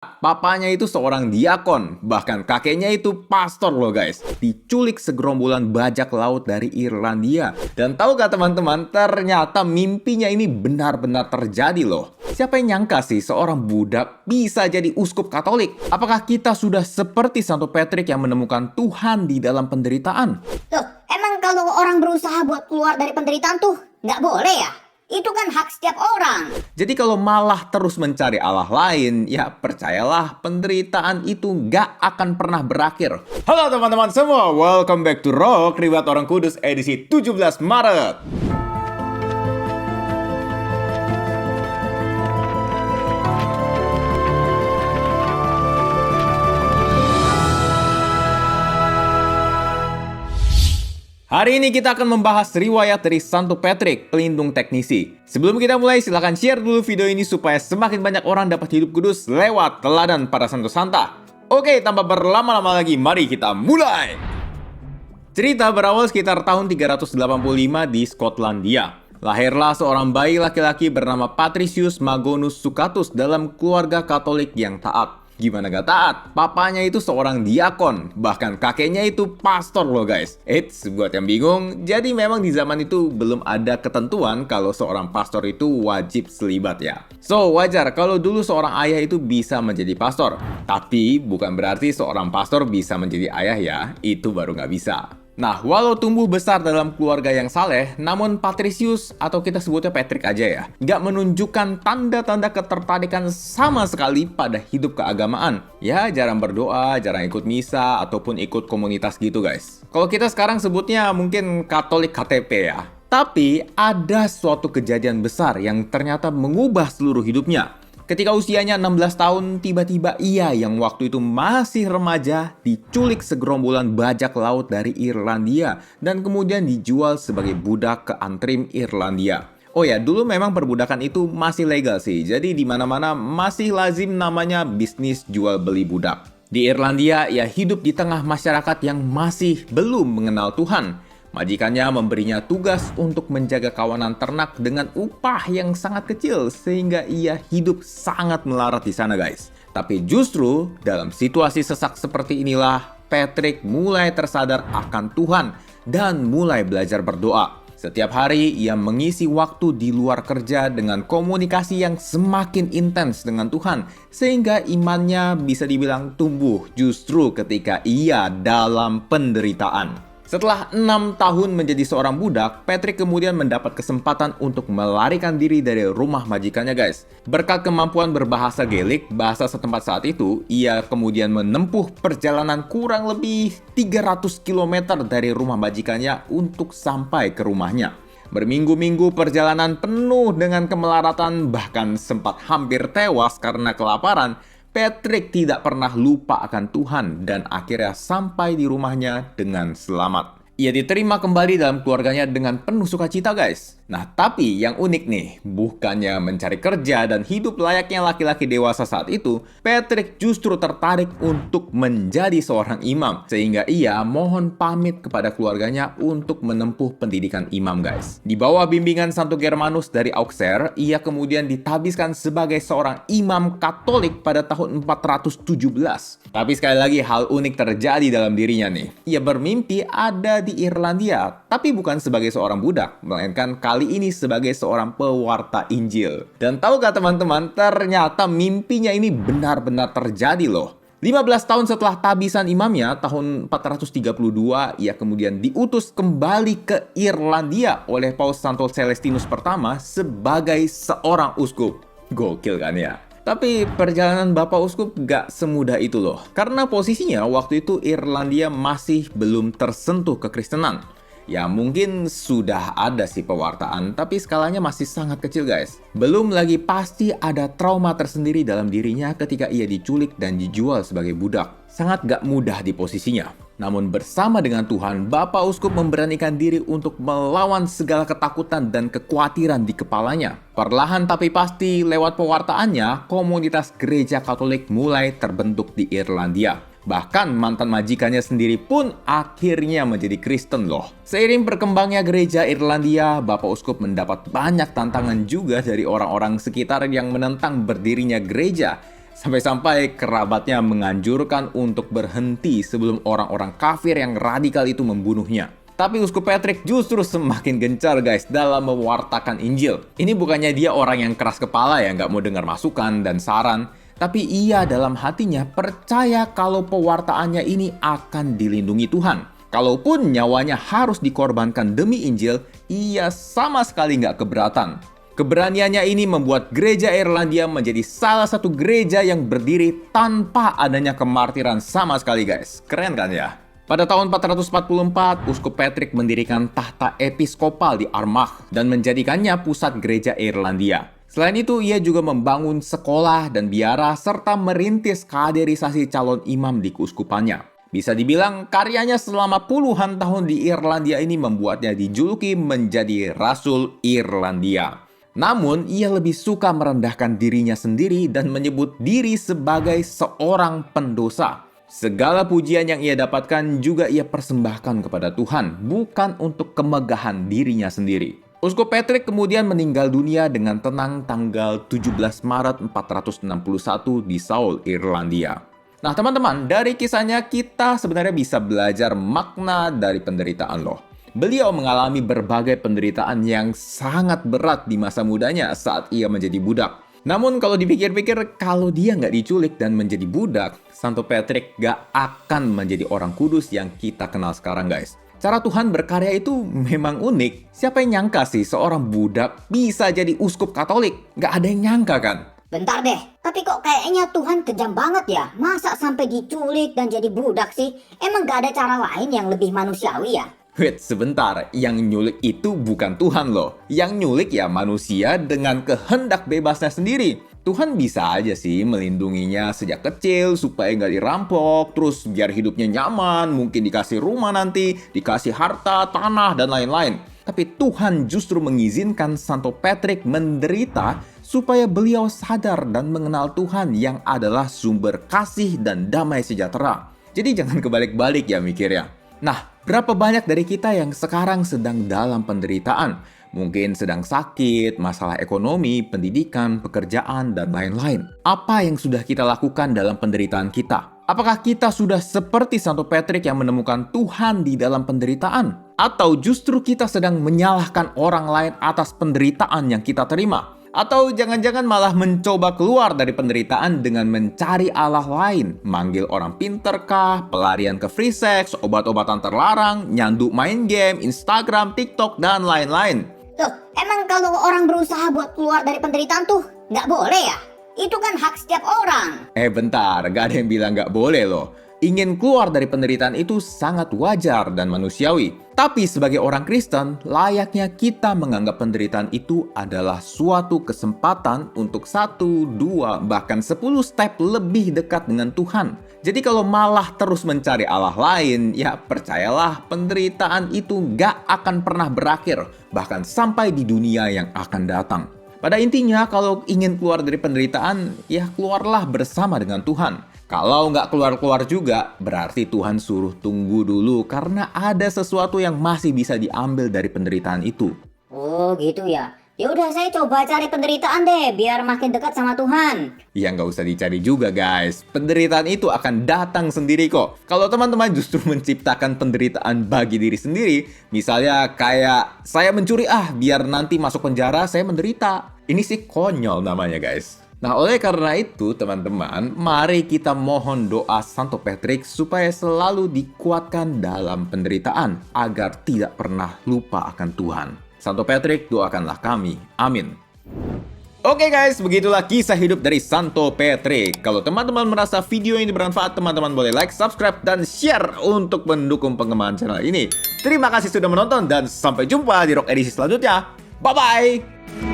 Papanya itu seorang diakon, bahkan kakeknya itu pastor loh guys. Diculik segerombolan bajak laut dari Irlandia. Dan tahu gak teman-teman, ternyata mimpinya ini benar-benar terjadi loh. Siapa yang nyangka sih seorang budak bisa jadi uskup Katolik? Apakah kita sudah seperti Santo Patrick yang menemukan Tuhan di dalam penderitaan? Loh, emang kalau orang berusaha buat keluar dari penderitaan tuh nggak boleh ya? Itu kan hak setiap orang. Jadi kalau malah terus mencari Allah lain, ya percayalah penderitaan itu gak akan pernah berakhir. Halo teman-teman semua, welcome back to Rock, Riwayat Orang Kudus edisi 17 Maret. Hari ini kita akan membahas riwayat dari Santo Patrick, pelindung teknisi. Sebelum kita mulai, silahkan share dulu video ini supaya semakin banyak orang dapat hidup kudus lewat teladan para Santo Santa. Oke, tanpa berlama-lama lagi, mari kita mulai! Cerita berawal sekitar tahun 385 di Skotlandia. Lahirlah seorang bayi laki-laki bernama Patricius Magonus Sucatus dalam keluarga Katolik yang taat. Gimana gak taat? Papanya itu seorang diakon, bahkan kakeknya itu pastor loh guys. Eits, buat yang bingung, jadi memang di zaman itu belum ada ketentuan kalau seorang pastor itu wajib selibat ya. So, wajar kalau dulu seorang ayah itu bisa menjadi pastor. Tapi bukan berarti seorang pastor bisa menjadi ayah ya, itu baru gak bisa. Nah, walau tumbuh besar dalam keluarga yang saleh, namun Patricius, atau kita sebutnya Patrick aja ya, nggak menunjukkan tanda-tanda ketertarikan sama sekali pada hidup keagamaan. Ya, jarang berdoa, jarang ikut misa, ataupun ikut komunitas gitu guys. Kalau kita sekarang sebutnya mungkin Katolik KTP ya. Tapi, ada suatu kejadian besar yang ternyata mengubah seluruh hidupnya. Ketika usianya 16 tahun, tiba-tiba ia yang waktu itu masih remaja diculik segerombolan bajak laut dari Irlandia dan kemudian dijual sebagai budak ke Antrim, Irlandia. Oh ya, dulu memang perbudakan itu masih legal sih, jadi di mana-mana masih lazim namanya bisnis jual beli budak. Di Irlandia, ia hidup di tengah masyarakat yang masih belum mengenal Tuhan. Majikannya memberinya tugas untuk menjaga kawanan ternak dengan upah yang sangat kecil sehingga ia hidup sangat melarat di sana guys. Tapi justru dalam situasi sesak seperti inilah Patrick mulai tersadar akan Tuhan dan mulai belajar berdoa. Setiap hari ia mengisi waktu di luar kerja dengan komunikasi yang semakin intens dengan Tuhan sehingga imannya bisa dibilang tumbuh justru ketika ia dalam penderitaan. Setelah 6 tahun menjadi seorang budak, Patrick kemudian mendapat kesempatan untuk melarikan diri dari rumah majikannya guys. Berkat kemampuan berbahasa Gaelic, bahasa setempat saat itu, ia kemudian menempuh perjalanan kurang lebih 300 km dari rumah majikannya untuk sampai ke rumahnya. Berminggu-minggu perjalanan penuh dengan kemelaratan, bahkan sempat hampir tewas karena kelaparan, Patrick tidak pernah lupa akan Tuhan dan akhirnya sampai di rumahnya dengan selamat. Ia diterima kembali dalam keluarganya dengan penuh sukacita guys. Nah tapi yang unik nih, bukannya mencari kerja dan hidup layaknya laki-laki dewasa saat itu, Patrick justru tertarik untuk menjadi seorang imam. Sehingga ia mohon pamit kepada keluarganya untuk menempuh pendidikan imam guys. Di bawah bimbingan Santo Germanus dari Auxerre, ia kemudian ditabiskan sebagai seorang imam Katolik pada tahun 417. Tapi sekali lagi hal unik terjadi dalam dirinya nih. Ia bermimpi ada di Irlandia, tapi bukan sebagai seorang budak, melainkan kali ini sebagai seorang pewarta Injil. Dan tahu gak teman-teman, ternyata mimpinya ini benar-benar terjadi loh. 15 tahun setelah tabisan imamnya, tahun 432, ia kemudian diutus kembali ke Irlandia oleh Paus Santo Celestinus pertama sebagai seorang uskup. Gokil kan ya? Tapi perjalanan Bapak Uskup gak semudah itu loh. Karena posisinya waktu itu Irlandia masih belum tersentuh kekristenan. Ya mungkin sudah ada sih pewartaan, tapi skalanya masih sangat kecil guys. Belum lagi pasti ada trauma tersendiri dalam dirinya ketika ia diculik dan dijual sebagai budak. Sangat gak mudah di posisinya. Namun bersama dengan Tuhan, Bapak Uskup memberanikan diri untuk melawan segala ketakutan dan kekhawatiran di kepalanya. Perlahan tapi pasti lewat pewartaannya, komunitas gereja Katolik mulai terbentuk di Irlandia. Bahkan mantan majikannya sendiri pun akhirnya menjadi Kristen loh. Seiring berkembangnya gereja Irlandia, Bapak Uskup mendapat banyak tantangan juga dari orang-orang sekitar yang menentang berdirinya gereja. Sampai-sampai kerabatnya menganjurkan untuk berhenti sebelum orang-orang kafir yang radikal itu membunuhnya. Tapi Uskup Patrick justru semakin gencar guys dalam mewartakan Injil. Ini bukannya dia orang yang keras kepala ya, nggak mau dengar masukan dan saran. Tapi ia dalam hatinya percaya kalau pewartaannya ini akan dilindungi Tuhan. Kalaupun nyawanya harus dikorbankan demi Injil, ia sama sekali nggak keberatan. Keberaniannya ini membuat gereja Irlandia menjadi salah satu gereja yang berdiri tanpa adanya kemartiran sama sekali guys. Keren kan ya? Pada tahun 444, Uskup Patrick mendirikan tahta episkopal di Armagh dan menjadikannya pusat gereja Irlandia. Selain itu, ia juga membangun sekolah dan biara serta merintis kaderisasi calon imam di keuskupannya. Bisa dibilang karyanya selama puluhan tahun di Irlandia ini membuatnya dijuluki menjadi Rasul Irlandia. Namun, ia lebih suka merendahkan dirinya sendiri dan menyebut diri sebagai seorang pendosa. Segala pujian yang ia dapatkan juga ia persembahkan kepada Tuhan, bukan untuk kemegahan dirinya sendiri. Uskup Patrick kemudian meninggal dunia dengan tenang tanggal 17 Maret 461 di Seoul, Irlandia. Nah teman-teman, dari kisahnya kita sebenarnya bisa belajar makna dari penderitaan loh. Beliau mengalami berbagai penderitaan yang sangat berat di masa mudanya saat ia menjadi budak. Namun kalau dipikir-pikir, kalau dia nggak diculik dan menjadi budak, Santo Patrick nggak akan menjadi orang kudus yang kita kenal sekarang guys. Cara Tuhan berkarya itu memang unik. Siapa yang nyangka sih seorang budak bisa jadi uskup Katolik? Nggak ada yang nyangka kan? Bentar deh, tapi kok kayaknya Tuhan kejam banget ya? Masa sampai diculik dan jadi budak sih? Emang gak ada cara lain yang lebih manusiawi ya? Wait, sebentar. Yang nyulik itu bukan Tuhan loh. Yang nyulik ya manusia dengan kehendak bebasnya sendiri. Tuhan bisa aja sih melindunginya sejak kecil supaya nggak dirampok, terus biar hidupnya nyaman, mungkin dikasih rumah nanti, dikasih harta, tanah, dan lain-lain. Tapi Tuhan justru mengizinkan Santo Patrick menderita supaya beliau sadar dan mengenal Tuhan yang adalah sumber kasih dan damai sejahtera. Jadi jangan kebalik-balik ya mikirnya. Nah, berapa banyak dari kita yang sekarang sedang dalam penderitaan? Mungkin sedang sakit, masalah ekonomi, pendidikan, pekerjaan, dan lain-lain. Apa yang sudah kita lakukan dalam penderitaan kita? Apakah kita sudah seperti Santo Patrick yang menemukan Tuhan di dalam penderitaan? Atau justru kita sedang menyalahkan orang lain atas penderitaan yang kita terima? Atau jangan-jangan malah mencoba keluar dari penderitaan dengan mencari Allah lain, manggil orang pinter kah, pelarian ke free sex, obat-obatan terlarang, nyanduk main game, Instagram, TikTok, dan lain-lain. Loh, emang kalau orang berusaha buat keluar dari penderitaan tuh nggak boleh ya? Itu kan hak setiap orang. Bentar, gak ada yang bilang gak boleh loh. Ingin keluar dari penderitaan itu sangat wajar dan manusiawi. Tapi sebagai orang Kristen, layaknya kita menganggap penderitaan itu adalah suatu kesempatan untuk 1, 2, bahkan 10 step lebih dekat dengan Tuhan. Jadi kalau malah terus mencari Allah lain, ya percayalah penderitaan itu gak akan pernah berakhir, bahkan sampai di dunia yang akan datang. Pada intinya, kalau ingin keluar dari penderitaan, ya keluarlah bersama dengan Tuhan. Kalau nggak keluar-keluar juga, berarti Tuhan suruh tunggu dulu karena ada sesuatu yang masih bisa diambil dari penderitaan itu. Oh gitu ya. Ya udah saya coba cari penderitaan deh biar makin dekat sama Tuhan. Ya nggak usah dicari juga guys. Penderitaan itu akan datang sendiri kok. Kalau teman-teman justru menciptakan penderitaan bagi diri sendiri, misalnya kayak saya mencuri biar nanti masuk penjara saya menderita. Ini sih konyol namanya guys. Nah, oleh karena itu, teman-teman, mari kita mohon doa Santo Patrick supaya selalu dikuatkan dalam penderitaan agar tidak pernah lupa akan Tuhan. Santo Patrick, doakanlah kami. Amin. Oke guys, begitulah kisah hidup dari Santo Patrick. Kalau teman-teman merasa video ini bermanfaat, teman-teman boleh like, subscribe, dan share untuk mendukung pengembangan channel ini. Terima kasih sudah menonton dan sampai jumpa di Rock edisi selanjutnya. Bye-bye!